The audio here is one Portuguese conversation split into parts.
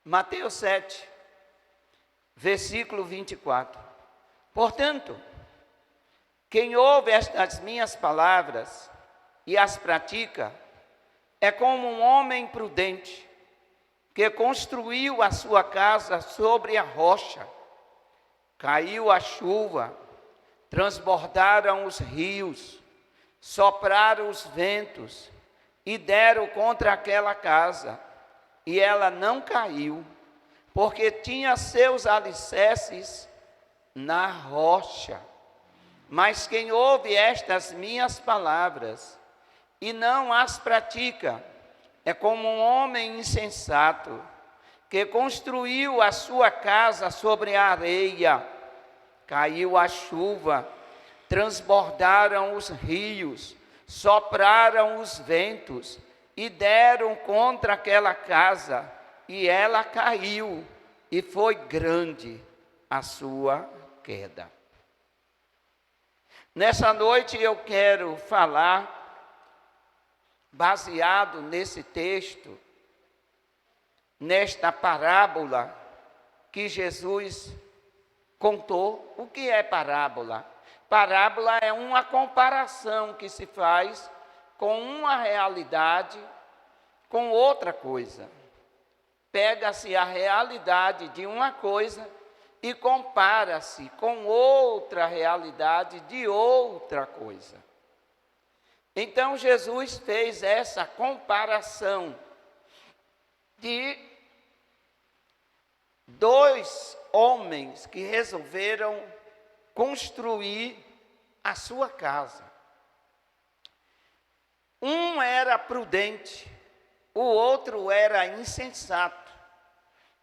Mateus 7, versículo 24. Portanto, quem ouve estas minhas palavras e as pratica, é como um homem prudente, que construiu a sua casa sobre a rocha. Caiu a chuva, transbordaram os rios, sopraram os ventos e deram contra aquela casa, e ela não caiu, porque tinha seus alicerces na rocha. Mas quem ouve estas minhas palavras e não as pratica, é como um homem insensato, que construiu a sua casa sobre a areia. Caiu a chuva, transbordaram os rios, sopraram os ventos e deram contra aquela casa, e ela caiu, e foi grande a sua queda. Nessa noite eu quero falar, baseado nesse texto, nesta parábola que Jesus contou. O que é parábola? Parábola é uma comparação que se faz com uma realidade com outra coisa. Pega-se a realidade de uma coisa e compara-se com outra realidade de outra coisa. Então Jesus fez essa comparação de dois homens que resolveram construir a sua casa. Um era prudente, o outro era insensato.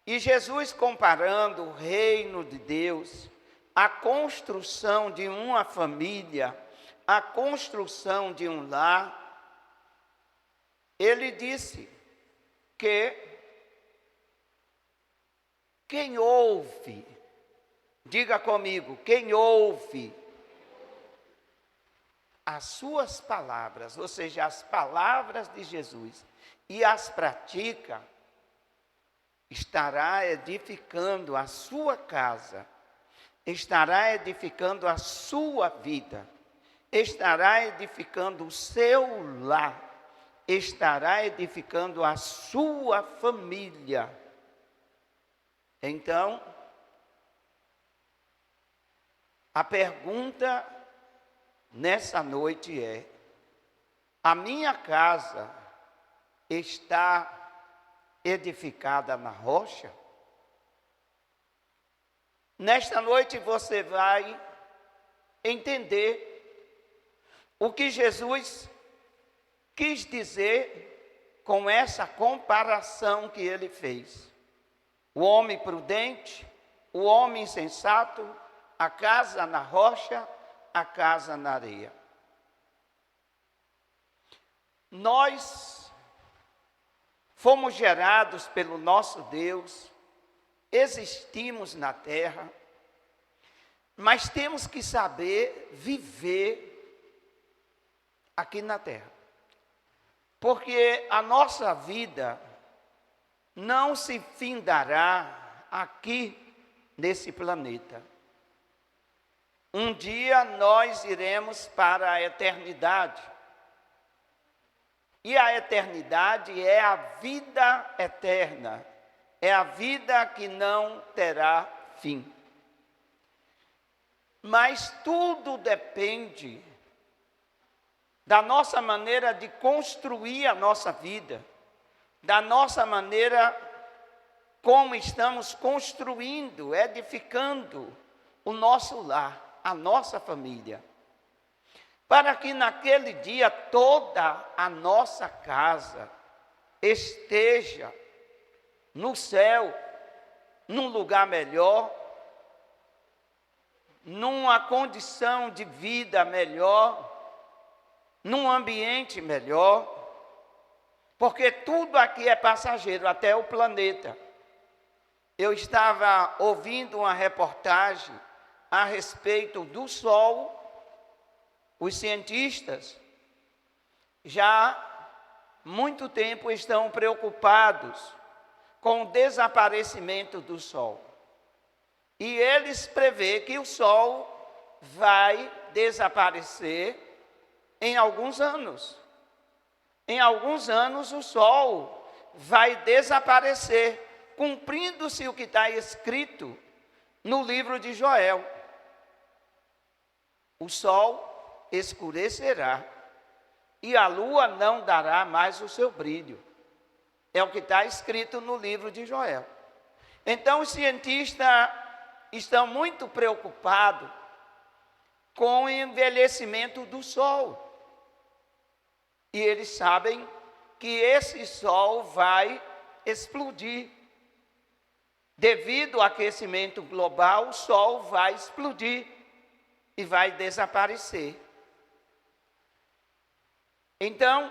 E Jesus, comparando o reino de Deus, a construção de uma família, a construção de um lar, ele disse que quem ouve, diga comigo, quem ouve as suas palavras, ou seja, as palavras de Jesus, e as pratica, estará edificando a sua casa, estará edificando a sua vida, estará edificando o seu lar, estará edificando a sua família. Então, a pergunta nessa noite é: a minha casa está edificada na rocha? Nesta noite você vai entender o que Jesus quis dizer com essa comparação que ele fez. O homem prudente, o homem insensato, a casa na rocha, a casa na areia. Nós fomos gerados pelo nosso Deus, existimos na terra, mas temos que saber viver aqui na terra. Porque a nossa vida não se findará aqui nesse planeta. Um dia nós iremos para a eternidade. E a eternidade é a vida eterna, é a vida que não terá fim. Mas tudo depende da nossa maneira de construir a nossa vida, da nossa maneira como estamos construindo, edificando o nosso lar, a nossa família. Para que naquele dia toda a nossa casa esteja no céu, num lugar melhor, numa condição de vida melhor, num ambiente melhor, porque tudo aqui é passageiro, até o planeta. Eu estava ouvindo uma reportagem a respeito do Sol. Os cientistas já há muito tempo estão preocupados com o desaparecimento do sol. E eles prevê que o sol vai desaparecer em alguns anos. Em alguns anos o sol vai desaparecer, cumprindo-se o que está escrito no livro de Joel. O sol escurecerá e a lua não dará mais o seu brilho. É o que está escrito no livro de Joel. Então os cientistas estão muito preocupados com o envelhecimento do sol. E eles sabem que esse sol vai explodir. Devido ao aquecimento global, o sol vai explodir e vai desaparecer. Então,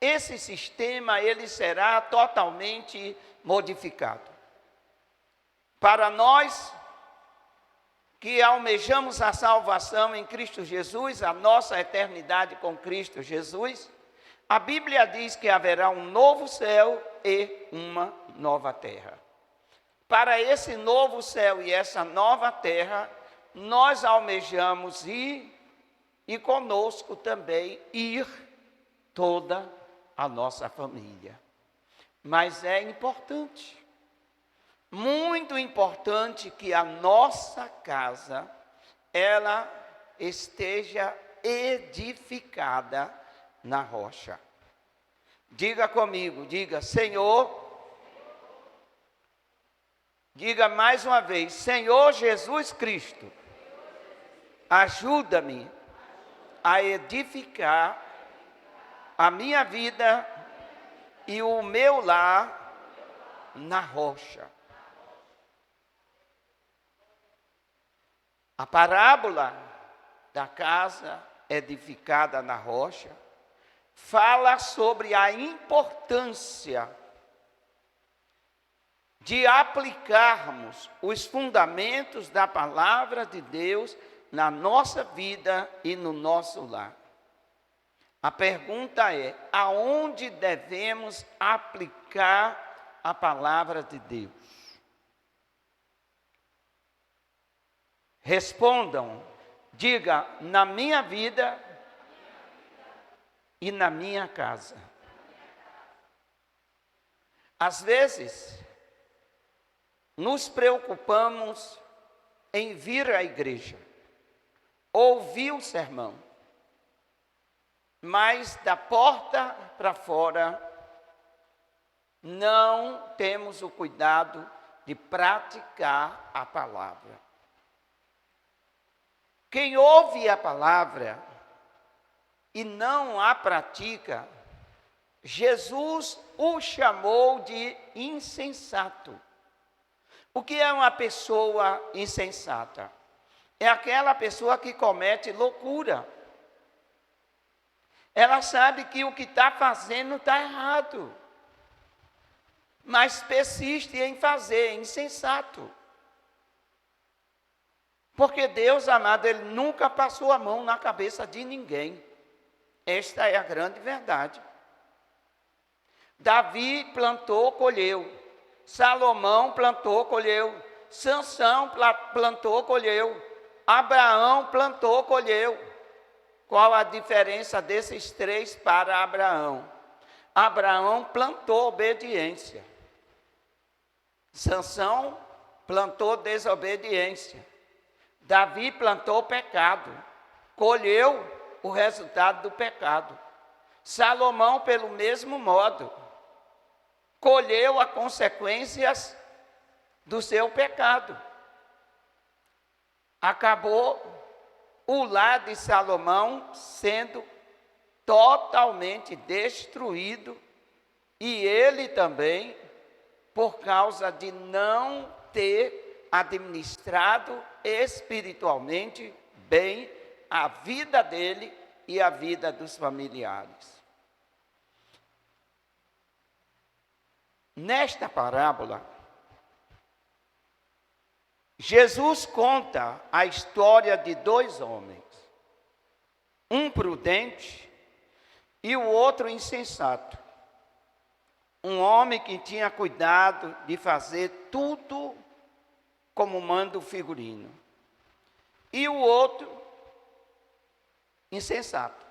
esse sistema ele será totalmente modificado. Para nós que almejamos a salvação em Cristo Jesus, a nossa eternidade com Cristo Jesus, a Bíblia diz que haverá um novo céu e uma nova terra. Para esse novo céu e essa nova terra, nós almejamos ir e conosco também ir toda a nossa família. Mas é importante, muito importante que a nossa casa, ela esteja edificada na rocha. Diga comigo, diga, Senhor, diga mais uma vez, Senhor Jesus Cristo, ajuda-me a edificar a minha vida e o meu lar na rocha. A parábola da casa edificada na rocha fala sobre a importância de aplicarmos os fundamentos da palavra de Deus na nossa vida e no nosso lar. A pergunta é: aonde devemos aplicar a palavra de Deus? Respondam, diga, na minha vida e na minha casa. Às vezes, nos preocupamos em vir à igreja, ouvir o sermão, mas da porta para fora, não temos o cuidado de praticar a palavra. Quem ouve a palavra e não a pratica, Jesus o chamou de insensato. O que é uma pessoa insensata? É aquela pessoa que comete loucura. Ela sabe que o que está fazendo está errado, mas persiste em fazer, é insensato. Porque Deus, amado, Ele nunca passou a mão na cabeça de ninguém. Esta é a grande verdade. Davi plantou, colheu. Salomão plantou, colheu. Sansão plantou, colheu. Abraão plantou, colheu. Qual a diferença desses três para Abraão? Abraão plantou obediência. Sansão plantou desobediência. Davi plantou pecado, colheu o resultado do pecado. Salomão, pelo mesmo modo, colheu as consequências do seu pecado. Acabou o lar de Salomão sendo totalmente destruído, e ele também, por causa de não ter administrado espiritualmente bem a vida dele e a vida dos familiares. Nesta parábola, Jesus conta a história de dois homens, um prudente e o outro insensato. Um homem que tinha cuidado de fazer tudo como manda o figurino. E o outro, insensato.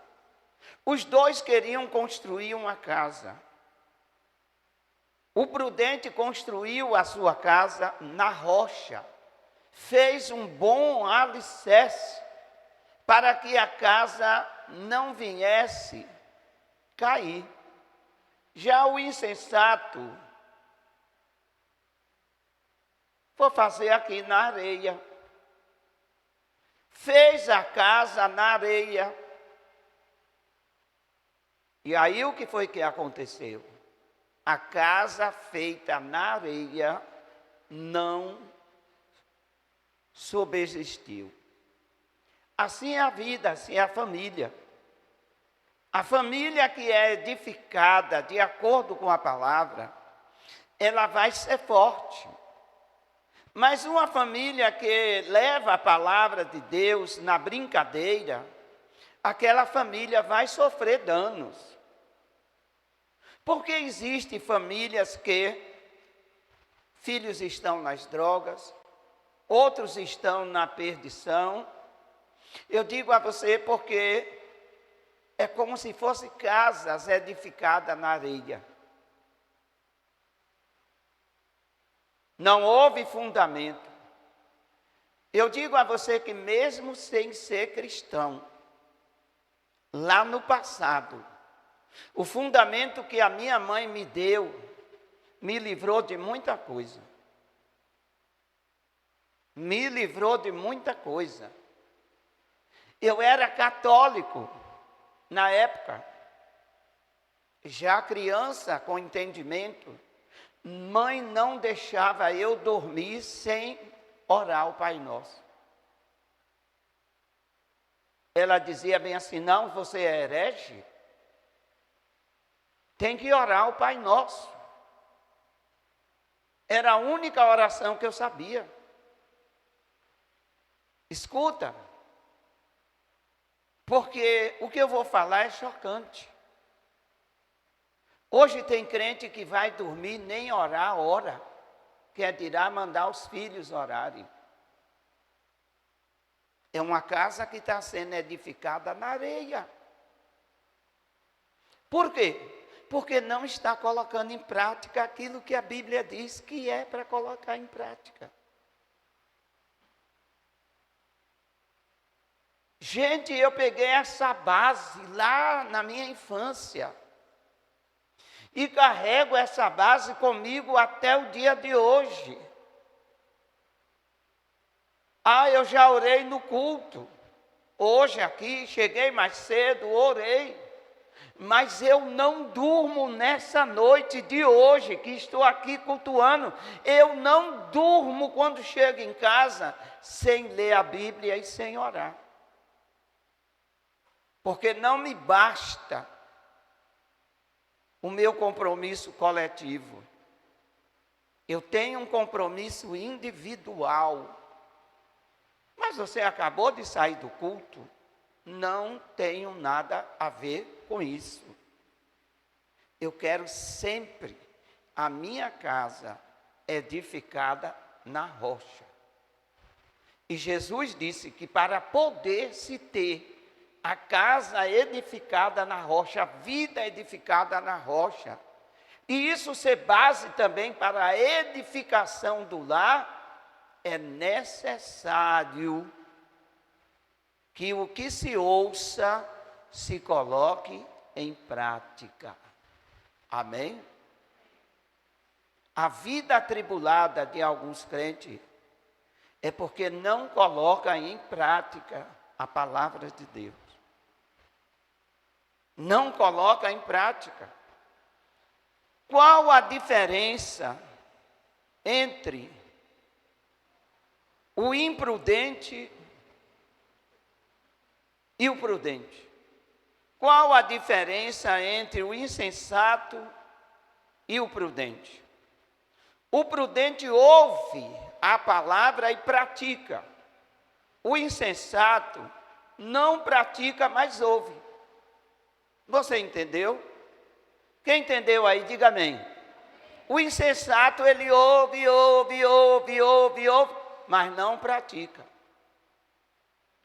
Os dois queriam construir uma casa. O prudente construiu a sua casa na rocha. Fez um bom alicerce para que a casa não viesse cair. Já o insensato foi fazer aqui na areia. Fez a casa na areia. E aí o que foi que aconteceu? A casa feita na areia não subsistiu. Assim é a vida, assim é a família. A família que é edificada de acordo com a palavra, ela vai ser forte. Mas uma família que leva a palavra de Deus na brincadeira, aquela família vai sofrer danos. Porque existem famílias que filhos estão nas drogas, outros estão na perdição. Eu digo a você porque é como se fossem casas edificadas na areia. Não houve fundamento. Eu digo a você que mesmo sem ser cristão, lá no passado, o fundamento que a minha mãe me deu, me livrou de muita coisa. Me livrou de muita coisa. Eu era católico na época, já criança com entendimento. Mãe não deixava eu dormir sem orar o Pai Nosso. Ela dizia bem assim, não, você é herege? Tem que orar o Pai Nosso. Era a única oração que eu sabia. Escuta, porque o que eu vou falar é chocante. Hoje tem crente que vai dormir, nem orar, ora. Quer dirá mandar os filhos orarem. É uma casa que está sendo edificada na areia. Por quê? Porque não está colocando em prática aquilo que a Bíblia diz que é para colocar em prática. Gente, eu peguei essa base lá na minha infância. E carrego essa base comigo até o dia de hoje. Eu já orei no culto. Hoje aqui, cheguei mais cedo, orei. Mas eu não durmo nessa noite de hoje, que estou aqui cultuando. Eu não durmo quando chego em casa, sem ler a Bíblia e sem orar. Porque não me basta o meu compromisso coletivo. Eu tenho um compromisso individual. Mas você acabou de sair do culto? Não tenho nada a ver com isso. Eu quero sempre a minha casa edificada na rocha. E Jesus disse que para poder se ter a casa edificada na rocha, a vida edificada na rocha, e isso ser base também para a edificação do lar, é necessário que o que se ouça se coloque em prática. Amém? A vida atribulada de alguns crentes é porque não colocam em prática a palavra de Deus. Não coloca em prática. Qual a diferença entre o imprudente e o prudente? Qual a diferença entre o insensato e o prudente? O prudente ouve a palavra e pratica. O insensato não pratica, mas ouve. Você entendeu? Quem entendeu aí, diga amém. O insensato, ele ouve, ouve, ouve, ouve, ouve, mas não pratica.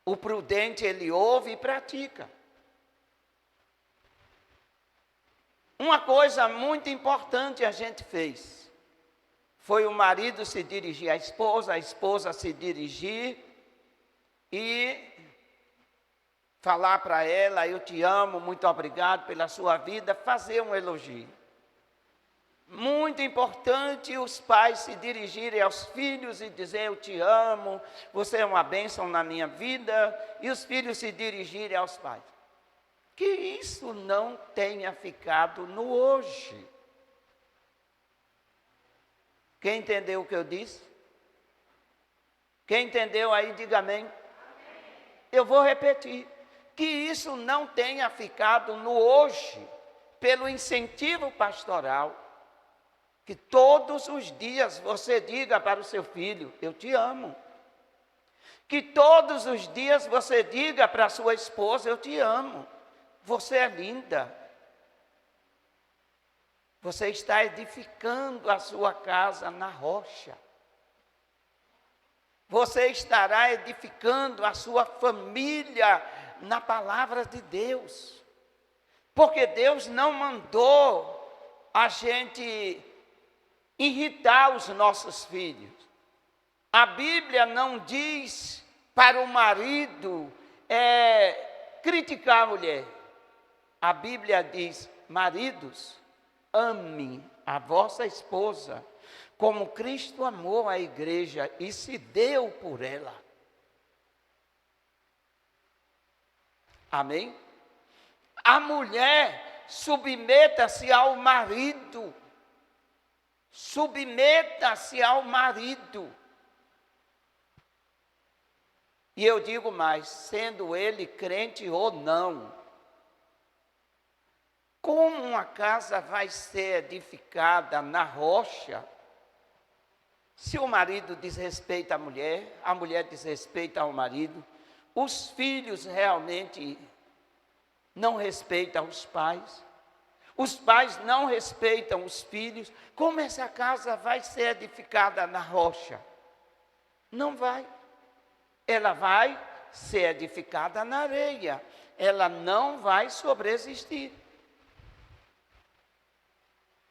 O prudente, ele ouve e pratica. Uma coisa muito importante a gente fez, foi o marido se dirigir à esposa, a esposa se dirigir e falar para ela, eu te amo, muito obrigado pela sua vida, fazer um elogio. Muito importante os pais se dirigirem aos filhos e dizer, eu te amo, você é uma bênção na minha vida, e os filhos se dirigirem aos pais. Que isso não tenha ficado no hoje. Quem entendeu o que eu disse? Quem entendeu aí, diga amém. Eu vou repetir. Que isso não tenha ficado no hoje, pelo incentivo pastoral, que todos os dias você diga para o seu filho, eu te amo. Que todos os dias você diga para a sua esposa, eu te amo. Você é linda. Você está edificando a sua casa na rocha. Você estará edificando a sua família na palavra de Deus. Porque Deus não mandou a gente irritar os nossos filhos. A Bíblia não diz para o marido criticar a mulher. A Bíblia diz, maridos, ame a vossa esposa, como Cristo amou a igreja e se deu por ela. Amém? A mulher, submeta-se ao marido. Submeta-se ao marido. E eu digo mais, sendo ele crente ou não, como uma casa vai ser edificada na rocha, se o marido desrespeita a mulher desrespeita ao marido, os filhos realmente não respeitam os pais não respeitam os filhos, como essa casa vai ser edificada na rocha? Não vai. Ela vai ser edificada na areia, ela não vai sobreexistir.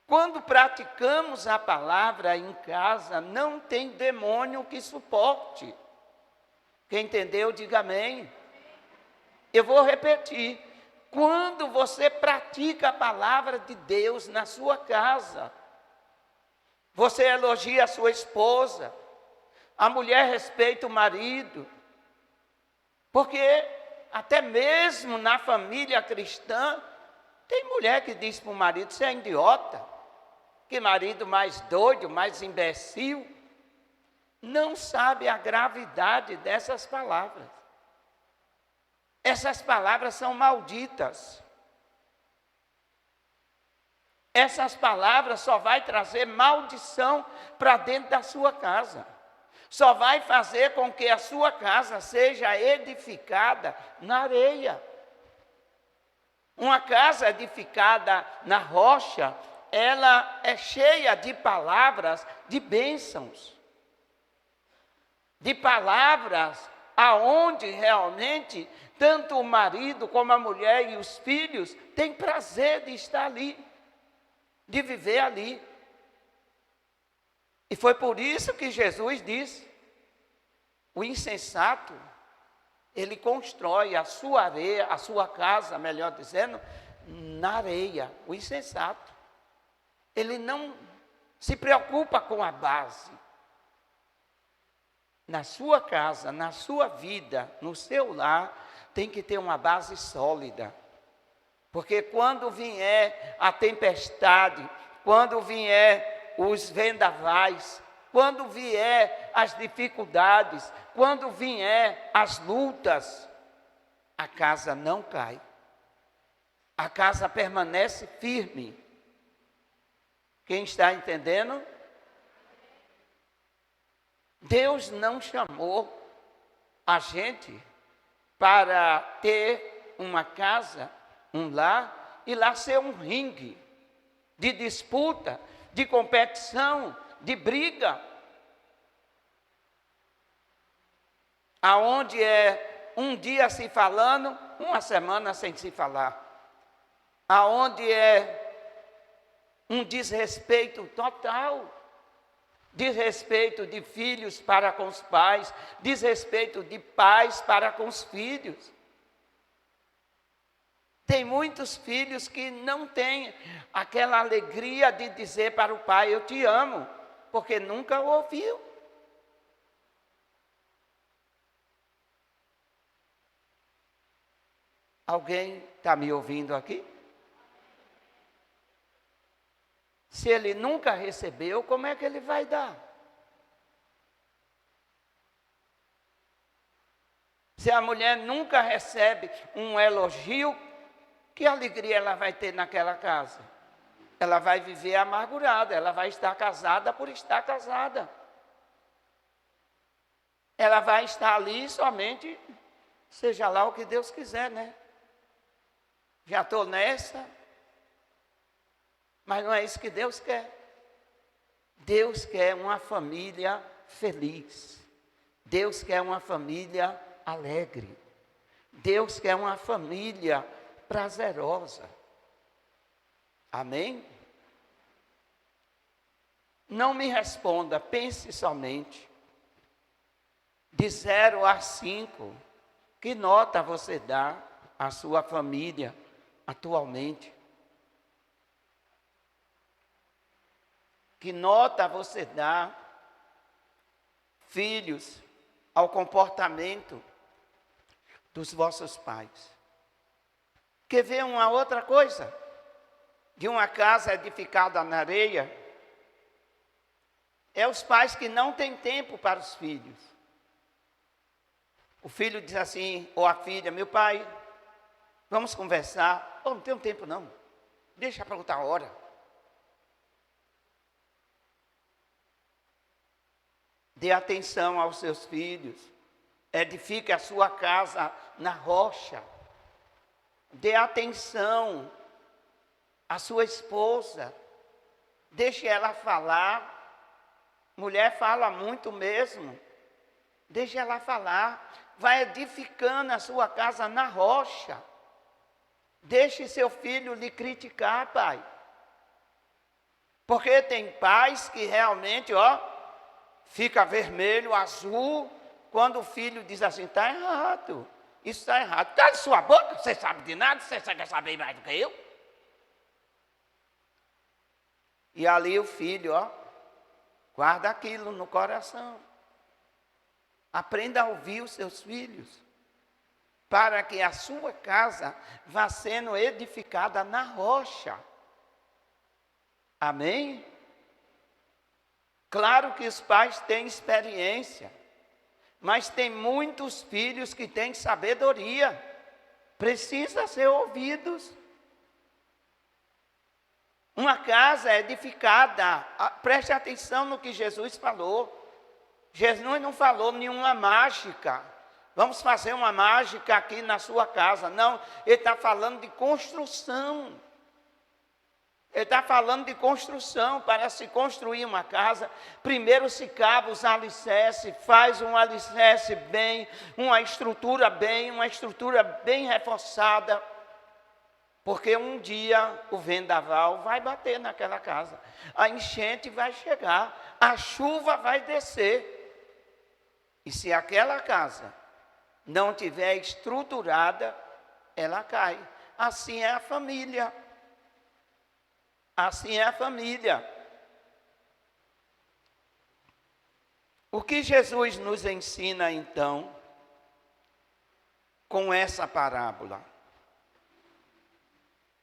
Quando praticamos a palavra em casa, não tem demônio que suporte. Quem entendeu, diga amém. Eu vou repetir. Quando você pratica a palavra de Deus na sua casa, você elogia a sua esposa, a mulher respeita o marido, porque até mesmo na família cristã, tem mulher que diz para o marido, você é idiota. Que marido mais doido, mais imbecil, não sabe a gravidade dessas palavras. Essas palavras são malditas. Essas palavras só vai trazer maldição para dentro da sua casa. Só vai fazer com que a sua casa seja edificada na areia. Uma casa edificada na rocha, ela é cheia de palavras de bênçãos. De palavras aonde realmente tanto o marido como a mulher e os filhos têm prazer de estar ali, de viver ali. E foi por isso que Jesus disse, o insensato, ele constrói a sua areia, a sua casa, melhor dizendo, na areia, o insensato. Ele não se preocupa com a base. Na sua casa, na sua vida, no seu lar, tem que ter uma base sólida. Porque quando vier a tempestade, quando vier os vendavais, quando vier as dificuldades, quando vier as lutas, a casa não cai. A casa permanece firme. Quem está entendendo? Deus não chamou a gente para ter uma casa, um lar, e lá ser um ringue de disputa, de competição, de briga. Aonde é um dia se falando, uma semana sem se falar. Aonde é um desrespeito total. Desrespeito de filhos para com os pais, desrespeito de pais para com os filhos. Tem muitos filhos que não têm aquela alegria de dizer para o pai, eu te amo, porque nunca o ouviu. Alguém está me ouvindo aqui? Se ele nunca recebeu, como é que ele vai dar? Se a mulher nunca recebe um elogio, que alegria ela vai ter naquela casa? Ela vai viver amargurada, ela vai estar casada por estar casada. Ela vai estar ali somente, seja lá o que Deus quiser, né? Já estou nessa, mas não é isso que Deus quer. Deus quer uma família feliz. Deus quer uma família alegre. Deus quer uma família prazerosa. Amém? Não me responda, pense somente. De 0 a 5, que nota você dá à sua família atualmente? Que nota você dá, filhos, ao comportamento dos vossos pais? Quer ver uma outra coisa? De uma casa edificada na areia, é os pais que não têm tempo para os filhos. O filho diz assim, ou a filha, meu pai, vamos conversar. Oh, não tenho tempo não, deixa para outra hora. Dê atenção aos seus filhos. Edifique a sua casa na rocha. Dê atenção à sua esposa. Deixe ela falar. Mulher fala muito mesmo. Deixe ela falar. Vai edificando a sua casa na rocha. Deixe seu filho lhe criticar, pai. Porque tem pais que realmente, fica vermelho, azul, quando o filho diz assim, está errado, isso está errado. Cala sua boca, você sabe de nada, você quer saber mais do que eu? E ali o filho, guarda aquilo no coração. Aprenda a ouvir os seus filhos, para que a sua casa vá sendo edificada na rocha. Amém? Claro que os pais têm experiência, mas tem muitos filhos que têm sabedoria, precisa ser ouvidos. Uma casa edificada, preste atenção no que Jesus falou. Jesus não falou nenhuma mágica, vamos fazer uma mágica aqui na sua casa. Não, ele está falando de construção. Ele está falando de construção. Para se construir uma casa, primeiro se cava os alicerces, faz um alicerce bem, uma estrutura bem reforçada, porque um dia o vendaval vai bater naquela casa, a enchente vai chegar, a chuva vai descer, e se aquela casa não tiver estruturada, ela cai. Assim é a família. Assim é a família. O que Jesus nos ensina então com essa parábola?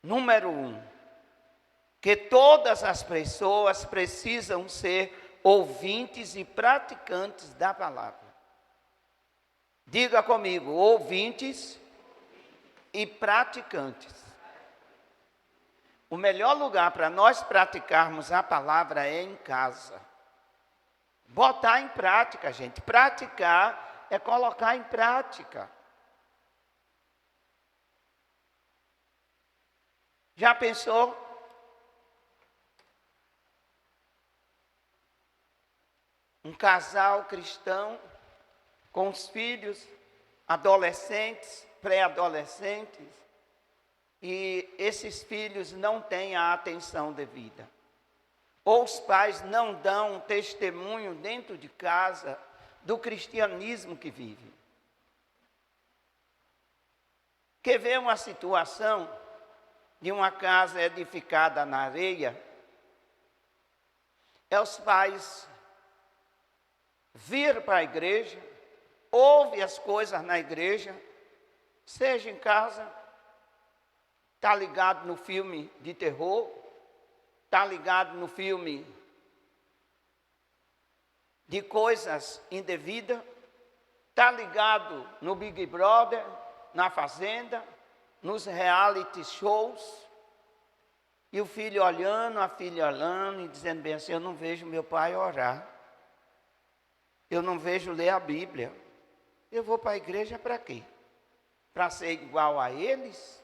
Número 1, que todas as pessoas precisam ser ouvintes e praticantes da palavra. Diga comigo, ouvintes e praticantes. O melhor lugar para nós praticarmos a palavra é em casa. Botar em prática, gente. Praticar é colocar em prática. Já pensou? um casal cristão com os filhos adolescentes, pré-adolescentes, e esses filhos não têm a atenção devida. Ou os pais não dão testemunho dentro de casa do cristianismo que vive. Quer ver uma situação de uma casa edificada na areia? É os pais vir para a igreja, ouve as coisas na igreja, seja em casa, está ligado no filme de terror, está ligado no filme de coisas indevidas, está ligado no Big Brother, na Fazenda, nos reality shows, e o filho olhando, a filha olhando e dizendo bem assim: eu não vejo meu pai orar, eu não vejo ler a Bíblia, eu vou para a igreja para quê? Para ser igual a eles?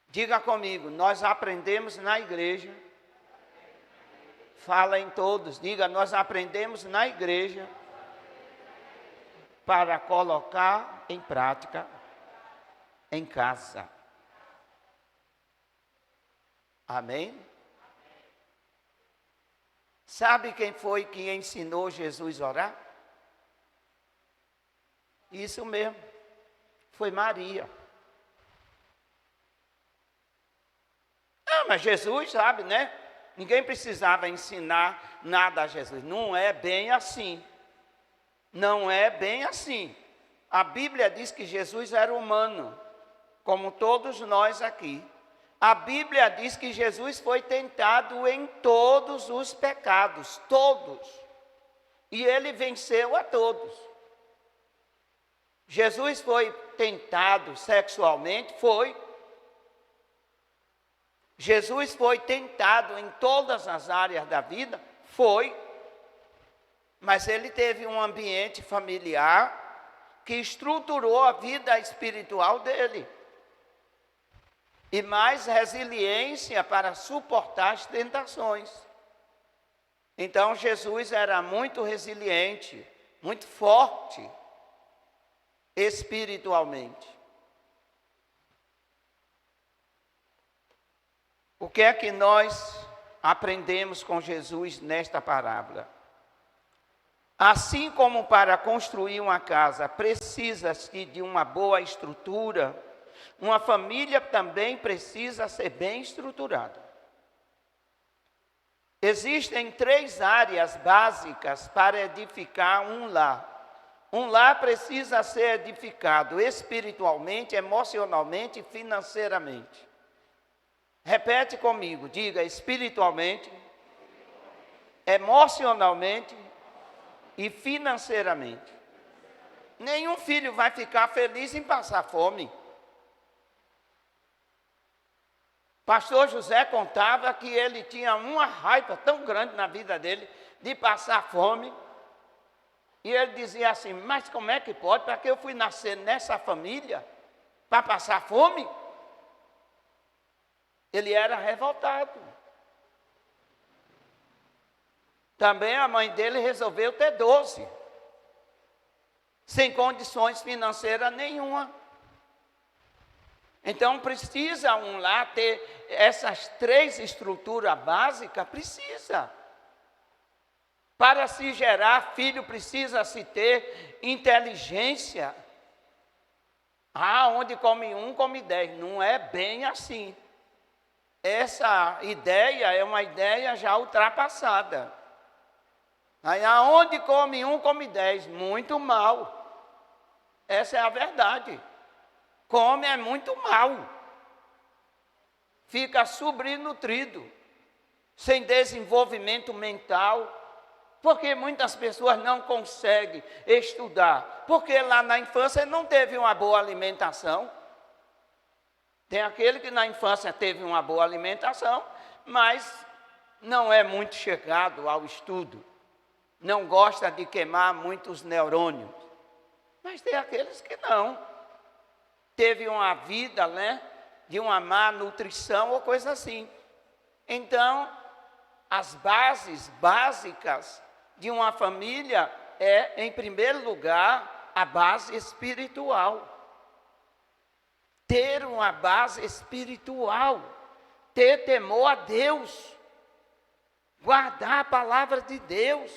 Diga comigo, nós aprendemos na igreja. Fala em todos, diga, nós aprendemos na igreja para colocar em prática em casa. Amém? Sabe quem foi que ensinou Jesus a orar? Isso mesmo, foi Maria. Mas Jesus sabe, né? Ninguém precisava ensinar nada a Jesus. Não é bem assim. Não é bem assim. A Bíblia diz que Jesus era humano, como todos nós aqui. A Bíblia diz que Jesus foi tentado em todos os pecados, todos. E ele venceu a todos. Jesus foi tentado sexualmente? Foi. Jesus foi tentado em todas as áreas da vida? Foi. Mas ele teve um ambiente familiar que estruturou a vida espiritual dele. E mais resiliência para suportar as tentações. Então Jesus era muito resiliente, muito forte espiritualmente. O que é que nós aprendemos com Jesus nesta parábola? Assim como para construir uma casa precisa-se de uma boa estrutura, uma família também precisa ser bem estruturada. Existem 3 áreas básicas para edificar um lar. Um lar precisa ser edificado espiritualmente, emocionalmente e financeiramente. Repete comigo, diga: espiritualmente, emocionalmente e financeiramente. Nenhum filho vai ficar feliz em passar fome. Pastor José contava que ele tinha uma raiva tão grande na vida dele de passar fome. E ele dizia assim: mas como é que pode? Para que eu fui nascer nessa família? Para passar fome? Ele era revoltado. Também a mãe dele resolveu ter 12, sem condições financeiras nenhuma. Então precisa um lar ter essas 3 estruturas básicas, precisa. Para se gerar filho precisa se ter inteligência. Onde come um, come 10. Não é bem assim. Essa ideia é uma ideia já ultrapassada. Aí aonde come um, come 10. Muito mal. Essa é a verdade. Come é muito mal. Fica subnutrido, sem desenvolvimento mental, porque muitas pessoas não conseguem estudar, porque lá na infância não teve uma boa alimentação. Tem aquele que na infância teve uma boa alimentação, mas não é muito chegado ao estudo, não gosta de queimar muitos neurônios. Mas tem aqueles que não. Teve uma vida, né, de uma má nutrição ou coisa assim. Então, as bases básicas de uma família é, em primeiro lugar, a base espiritual. Ter uma base espiritual, ter temor a Deus, guardar a palavra de Deus,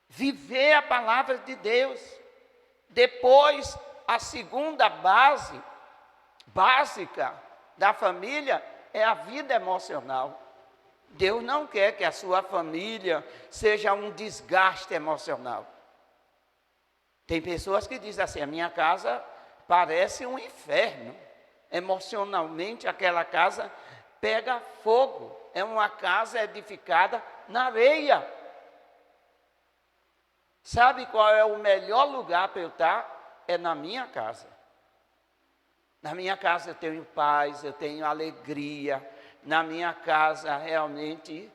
viver a palavra de Deus. Depois, a segunda base básica da família é a vida emocional. Deus não quer que a sua família seja um desgaste emocional. Tem pessoas que dizem assim, a minha casa parece um inferno. Emocionalmente, aquela casa pega fogo. É uma casa edificada na areia. Sabe qual é o melhor lugar para eu estar? É na minha casa. Na minha casa eu tenho paz, eu tenho alegria. Na minha casa realmente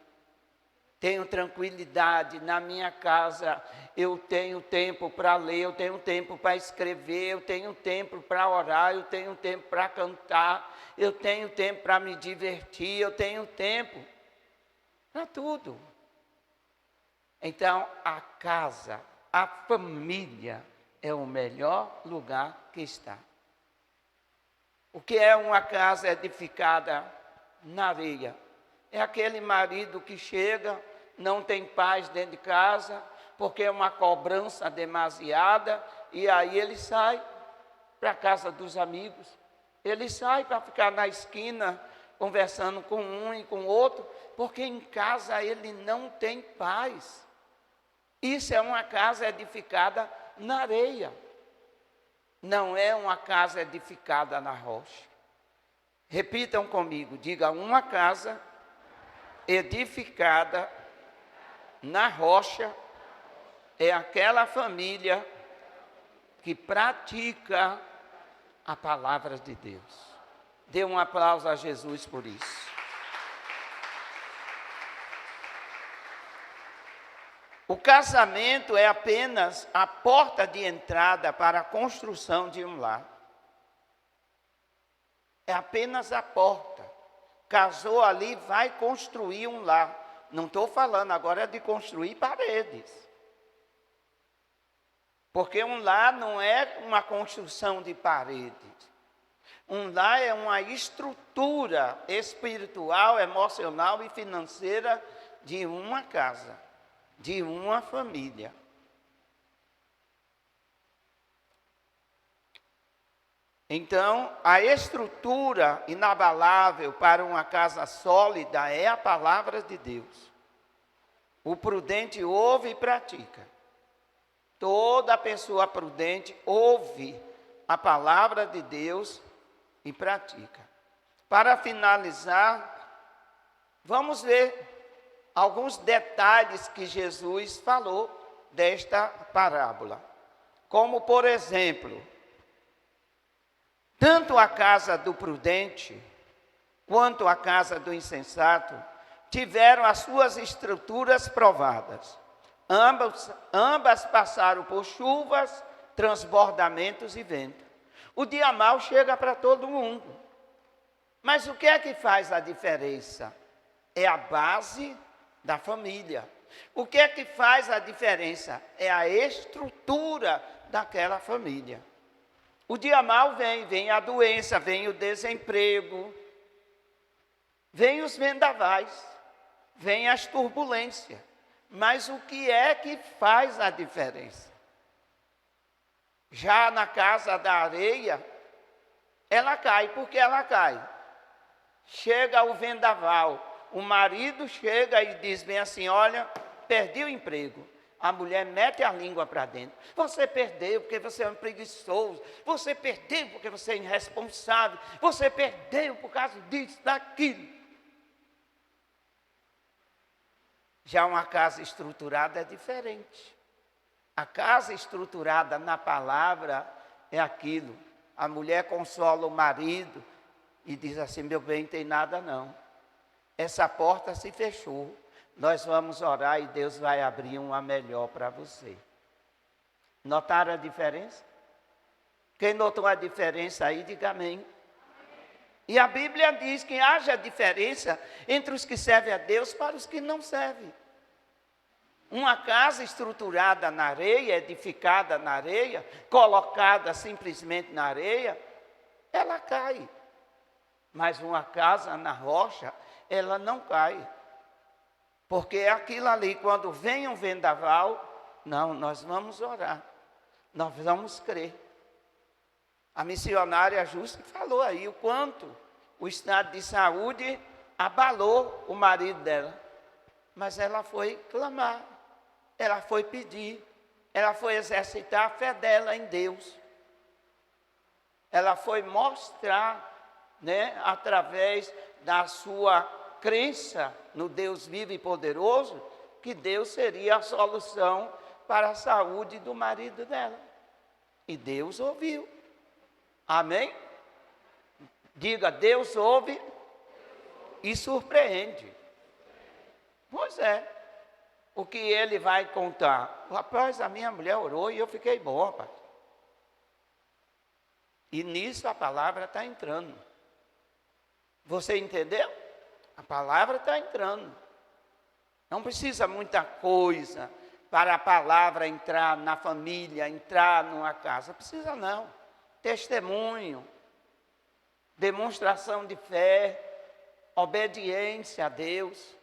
tenho tranquilidade. Na minha casa eu tenho tempo para ler, eu tenho tempo para escrever, eu tenho tempo para orar, eu tenho tempo para cantar, eu tenho tempo para me divertir, eu tenho tempo para tudo. Então, a casa, a família é o melhor lugar que está. O que é uma casa edificada na areia? É aquele marido que chega, não tem paz dentro de casa, porque é uma cobrança demasiada, e aí ele sai para a casa dos amigos. Ele sai para ficar na esquina, conversando com um e com o outro, porque em casa ele não tem paz. Isso é uma casa edificada na areia. Não é uma casa edificada na rocha. Repitam comigo, diga, uma casa edificada na rocha é aquela família que pratica a palavra de Deus. Dê um aplauso a Jesus por isso. O casamento é apenas a porta de entrada para a construção de um lar. É apenas a porta. Casou ali, vai construir um lar. Não estou falando agora de construir paredes. Porque um lar não é uma construção de paredes. Um lar é uma estrutura espiritual, emocional e financeira de uma casa, de uma família. Então, a estrutura inabalável para uma casa sólida é a palavra de Deus. O prudente ouve e pratica. Toda pessoa prudente ouve a palavra de Deus e pratica. Para finalizar, vamos ver alguns detalhes que Jesus falou desta parábola. Como, por exemplo, tanto a casa do prudente quanto a casa do insensato tiveram as suas estruturas provadas. Ambas passaram por chuvas, transbordamentos e vento. O dia mau chega para todo mundo. Mas o que é que faz a diferença? É a base da família. O que é que faz a diferença? É a estrutura daquela família. O dia mau vem a doença, vem o desemprego, vem os vendavais, vem as turbulências. Mas o que é que faz a diferença? Já na casa da areia, ela cai. Por que ela cai? Chega o vendaval, o marido chega e diz bem assim, olha, perdi o emprego. A mulher mete a língua para dentro. Você perdeu porque você é um preguiçoso. Você perdeu porque você é irresponsável. Você perdeu por causa disso, daquilo. Já uma casa estruturada é diferente. A casa estruturada na palavra é aquilo. A mulher consola o marido e diz assim, meu bem, não tem nada não. Essa porta se fechou. Nós vamos orar e Deus vai abrir uma melhor para você. Notaram a diferença? Quem notou a diferença aí, diga amém. E a Bíblia diz que haja diferença entre os que servem a Deus para os que não servem. Uma casa estruturada na areia, edificada na areia, colocada simplesmente na areia, ela cai. Mas uma casa na rocha, ela não cai. Porque é aquilo ali, quando vem um vendaval, não, nós vamos orar, nós vamos crer. A missionária Justa falou aí o quanto o estado de saúde abalou o marido dela. Mas ela foi clamar, ela foi pedir, ela foi exercitar a fé dela em Deus. Ela foi mostrar, através da sua crença no Deus vivo e poderoso, que Deus seria a solução para a saúde do marido dela. E Deus ouviu. Amém? Diga, Deus ouve e surpreende. Pois é. O que ele vai contar? Rapaz, a minha mulher orou e eu fiquei bom, rapaz. E nisso a palavra está entrando. Você entendeu? A palavra está entrando. Não precisa muita coisa para a palavra entrar na família, entrar numa casa. Precisa não. Testemunho, demonstração de fé, obediência a Deus.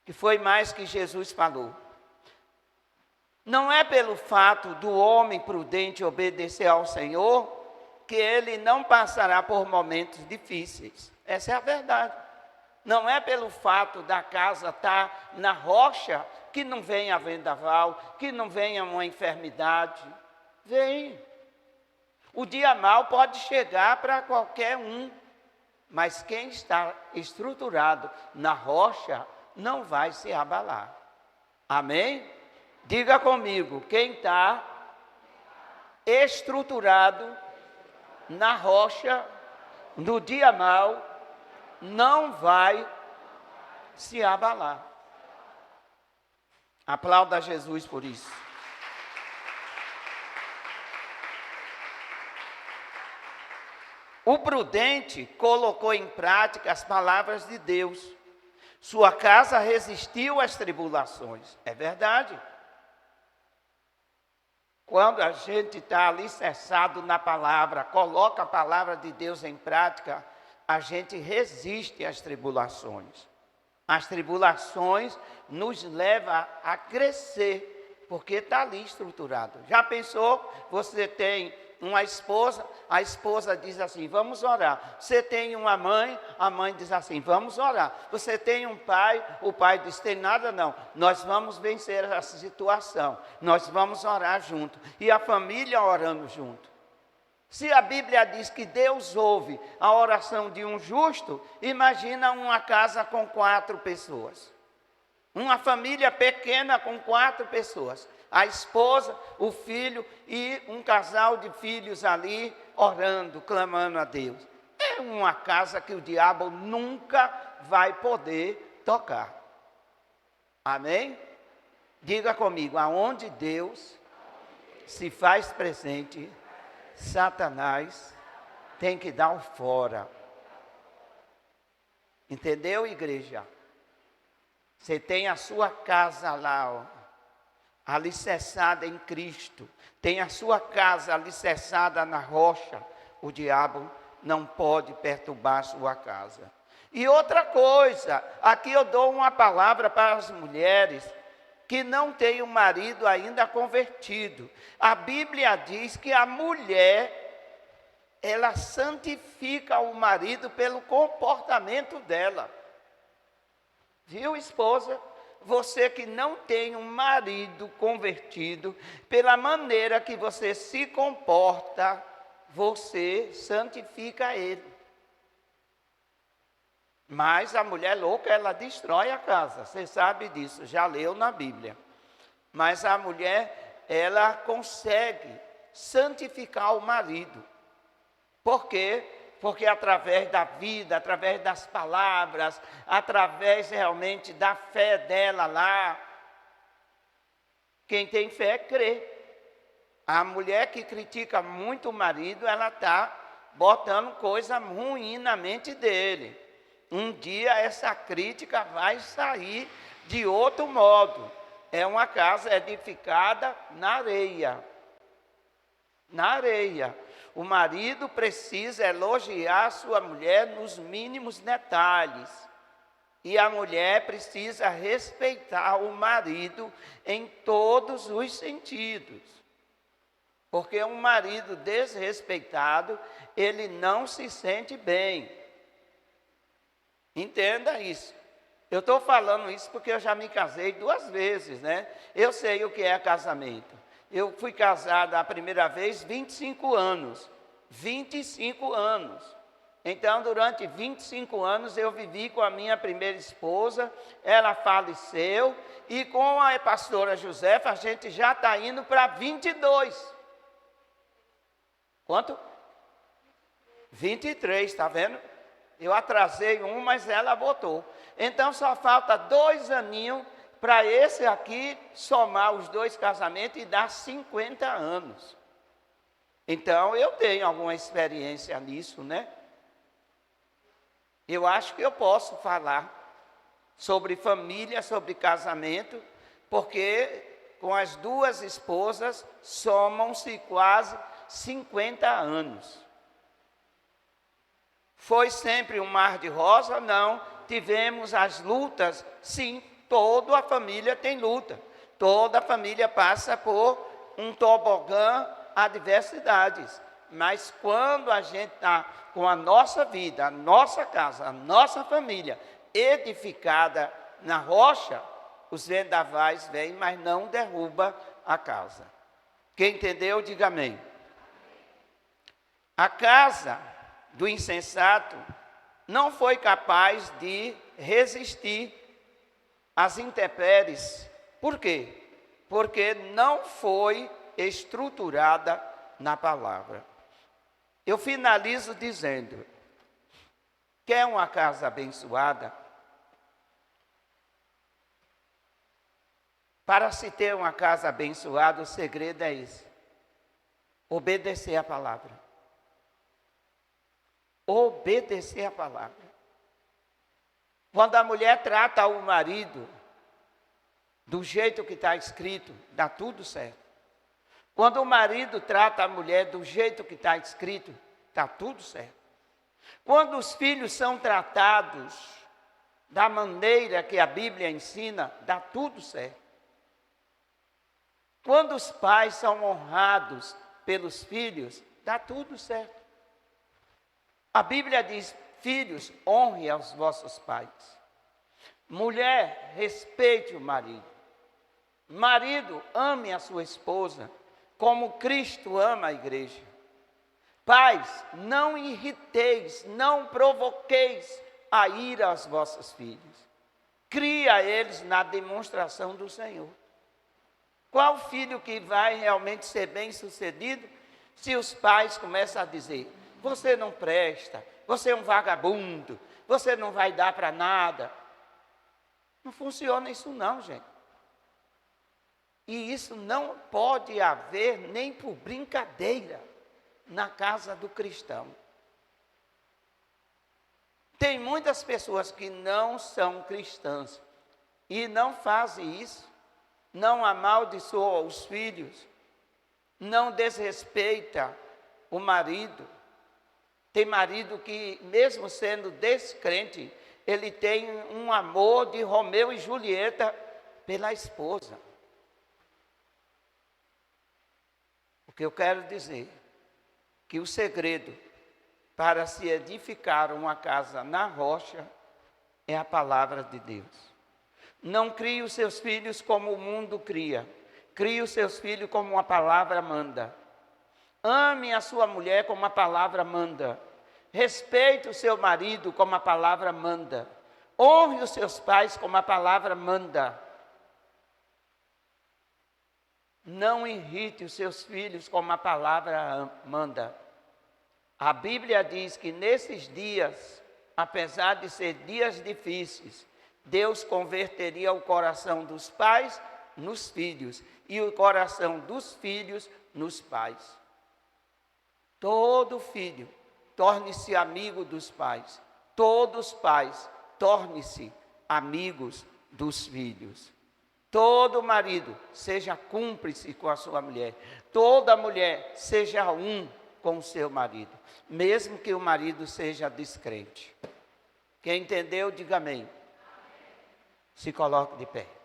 Que foi mais que Jesus falou. Não é pelo fato do homem prudente obedecer ao Senhor que ele não passará por momentos difíceis. Essa é a verdade. Não é pelo fato da casa estar na rocha que não venha vendaval, que não venha uma enfermidade. Vem. O dia mau pode chegar para qualquer um, mas quem está estruturado na rocha não vai se abalar. Amém? Diga comigo, quem está estruturado na rocha, no dia mau, não vai se abalar. Aplauda Jesus por isso. O prudente colocou em prática as palavras de Deus. Sua casa resistiu às tribulações. É verdade. Quando a gente está alicerçado na palavra, coloca a palavra de Deus em prática, a gente resiste às tribulações. As tribulações nos levam a crescer, porque está ali estruturado. Já pensou? Você tem uma esposa, a esposa diz assim, vamos orar. Você tem uma mãe, a mãe diz assim, vamos orar. Você tem um pai, o pai diz, tem nada não, nós vamos vencer essa situação, nós vamos orar junto. E a família orando junto. Se a Bíblia diz que Deus ouve a oração de um justo, imagina uma casa com 4 pessoas. Uma família pequena com 4 pessoas. A esposa, o filho e um casal de filhos ali orando, clamando a Deus. É uma casa que o diabo nunca vai poder tocar. Amém? Diga comigo, aonde Deus se faz presente, Satanás tem que dar o fora. Entendeu, igreja? Você tem a sua casa lá, alicerçada em Cristo. Tem a sua casa alicerçada na rocha. O diabo não pode perturbar a sua casa. E outra coisa, aqui eu dou uma palavra para as mulheres que não têm o marido ainda convertido. A Bíblia diz que a mulher, ela santifica o marido pelo comportamento dela. Viu, esposa? Você que não tem um marido convertido, pela maneira que você se comporta, você santifica ele. Mas a mulher louca, ela destrói a casa. Você sabe disso, já leu na Bíblia. Mas a mulher, ela consegue santificar o marido. Por quê? Porque através da vida, através das palavras, através realmente da fé dela lá, quem tem fé crê. A mulher que critica muito o marido, ela está botando coisa ruim na mente dele. Um dia essa crítica vai sair de outro modo. É uma casa edificada na areia. Na areia. O marido precisa elogiar sua mulher nos mínimos detalhes. E a mulher precisa respeitar o marido em todos os sentidos. Porque um marido desrespeitado, ele não se sente bem. Entenda isso. Eu estou falando isso porque eu já me casei 2 vezes, né? Eu sei o que é casamento. Eu fui casado a primeira vez 25 anos. 25 anos. Então, durante 25 anos, eu vivi com a minha primeira esposa. Ela faleceu. E com a pastora Josefa, a gente já está indo para 22. Quanto? 23, está vendo? Eu atrasei um, mas ela votou. Então, só falta 2 aninhos para esse aqui somar os 2 casamentos e dar 50 anos. Então, eu tenho alguma experiência nisso, né? Eu acho que eu posso falar sobre família, sobre casamento, porque com as 2 esposas somam-se quase 50 anos. Foi sempre um mar de rosa? Não. Tivemos as lutas? Sim, toda a família tem luta. Toda a família passa por um tobogã, adversidades. Mas quando a gente está com a nossa vida, a nossa casa, a nossa família edificada na rocha, os vendavais vêm, mas não derruba a casa. Quem entendeu, diga amém. A casa do insensato não foi capaz de resistir às intempéries. Por quê? Porque não foi estruturada na palavra. Eu finalizo dizendo: quer uma casa abençoada? Para se ter uma casa abençoada, o segredo é esse: obedecer a palavra. Obedecer a palavra. Quando a mulher trata o marido do jeito que está escrito, dá tudo certo. Quando o marido trata a mulher do jeito que está escrito, está tudo certo. Quando os filhos são tratados da maneira que a Bíblia ensina, dá tudo certo. Quando os pais são honrados pelos filhos, dá tudo certo. A Bíblia diz: filhos, honre aos vossos pais. Mulher, respeite o marido. Marido, ame a sua esposa, como Cristo ama a igreja. Pais, não irriteis, não provoqueis a ira aos vossos filhos. Cria eles na demonstração do Senhor. Qual filho que vai realmente ser bem sucedido se os pais começam a dizer: você não presta, você é um vagabundo, você não vai dar para nada? Não funciona isso não, gente. E isso não pode haver nem por brincadeira na casa do cristão. Tem muitas pessoas que não são cristãs e não fazem isso, não amaldiçoam os filhos, não desrespeita o marido. Tem marido que, mesmo sendo descrente, ele tem um amor de Romeu e Julieta pela esposa. O que eu quero dizer, que o segredo para se edificar uma casa na rocha é a palavra de Deus. Não crie os seus filhos como o mundo cria. Crie os seus filhos como a palavra manda. Ame a sua mulher como a palavra manda. Respeite o seu marido como a palavra manda. Honre os seus pais como a palavra manda. Não irrite os seus filhos como a palavra manda. A Bíblia diz que nesses dias, apesar de ser dias difíceis, Deus converteria o coração dos pais nos filhos e o coração dos filhos nos pais. Todo filho, torne-se amigo dos pais. Todos os pais, torne-se amigos dos filhos. Todo marido, seja cúmplice com a sua mulher. Toda mulher, seja um com o seu marido. Mesmo que o marido seja descrente. Quem entendeu, diga amém. Se coloque de pé.